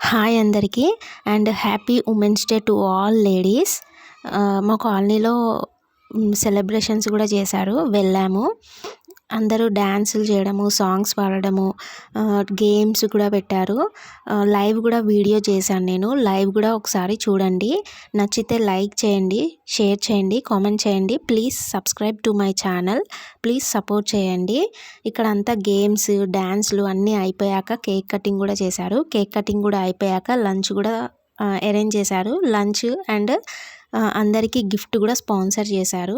Hi అందరికీ and happy women's day to all ladies. మా కాలనీలో సెలబ్రేషన్స్ కూడా చేశారు, వెళ్ళాము. అందరూ డ్యాన్సులు చేయడము, సాంగ్స్ పాడడము, గేమ్స్ కూడా పెట్టారు. లైవ్ కూడా వీడియో చేశాను నేను. లైవ్ కూడా ఒకసారి చూడండి. నచ్చితే లైక్ చేయండి, షేర్ చేయండి, కామెంట్ చేయండి. Please subscribe to my channel. Please support చేయండి. ఇక్కడ అంతా గేమ్స్, డ్యాన్స్లు అన్నీ అయిపోయాక కేక్ కటింగ్ కూడా చేశారు. కేక్ కటింగ్ కూడా అయిపోయాక లంచ్ కూడా అరేంజ్ చేశారు. లంచ్ అండ్ అందరికీ గిఫ్ట్ కూడా స్పాన్సర్ చేశారు.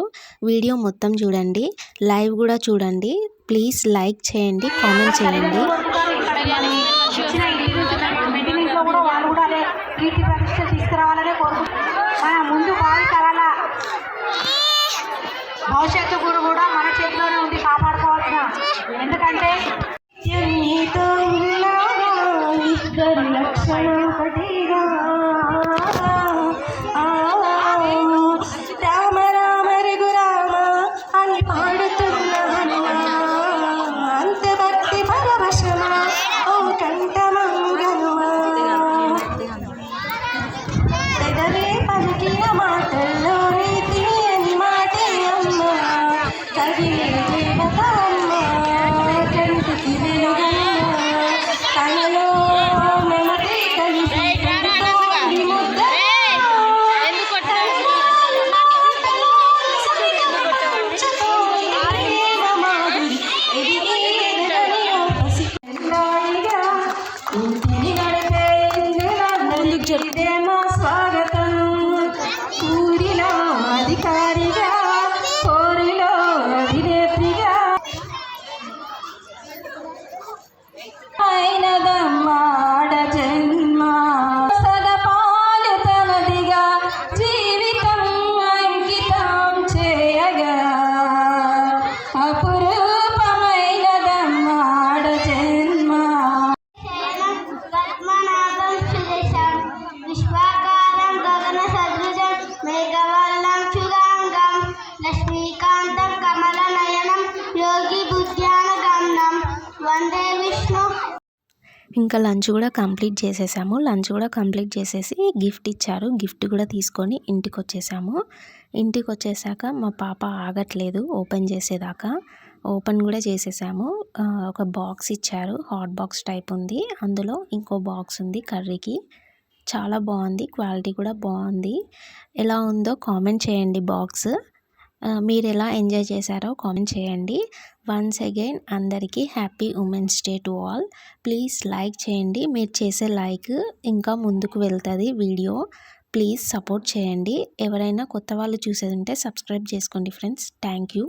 వీడియో మొత్తం చూడండి, లైవ్ కూడా చూడండి. ప్లీజ్ లైక్ చేయండి, కామెంట్ చేయండి. భవిష్యత్తు కూడా మన చేతిలోనే ఉంది, కాపాడుకోవాల్సిన. ఎందుకంటే ఇదేమో స్వాగతం, ఊరిలో అధికారిగా, కోరిలో అధినేత్రిగా అయినదమ్మాడ జన్మ. సగపాలు తనదిగా జీవితం అంకితం చేయగా, అపురూపమైనదమ్మాడ జన్మ. విశ్వాకారం గగన సదృశం మేఘవల్లం చుగాంగం లక్ష్మీకాంతం కమల నయనం యోగి బుద్ధ్యాన గమ్నం వందే విష్ణు. ఇంకా లంచ్ కూడా కంప్లీట్ చేసేసాము. లంచ్ కూడా కంప్లీట్ చేసేసి గిఫ్ట్ ఇచ్చారు. గిఫ్ట్ కూడా తీసుకొని ఇంటికి వచ్చేసాము. ఇంటికి వచ్చేసాక మా పాప ఆగట్లేదు ఓపెన్ చేసేదాకా. ఓపెన్ కూడా చేసేసాము. ఒక బాక్స్ ఇచ్చారు, హాట్ బాక్స్ టైప్ ఉంది. అందులో ఇంకో బాక్స్ ఉంది కర్రీకి. చాలా బాగుంది, క్వాలిటీ కూడా బాగుంది. ఎలా ఉందో కామెంట్ చేయండి. బాక్స్ మీరు ఎలా ఎంజాయ్ చేశారో కామెంట్ చేయండి. వన్స్ అగైన్ అందరికీ happy women's day to all. Please like చేయండి. మీరు చేసే లైక్ ఇంకా ముందుకు వెళ్తుంది వీడియో. ప్లీజ్ సపోర్ట్ చేయండి. ఎవరైనా కొత్త వాళ్ళు చూసేది ఉంటే సబ్స్క్రైబ్ చేసుకోండి ఫ్రెండ్స్. Thank you.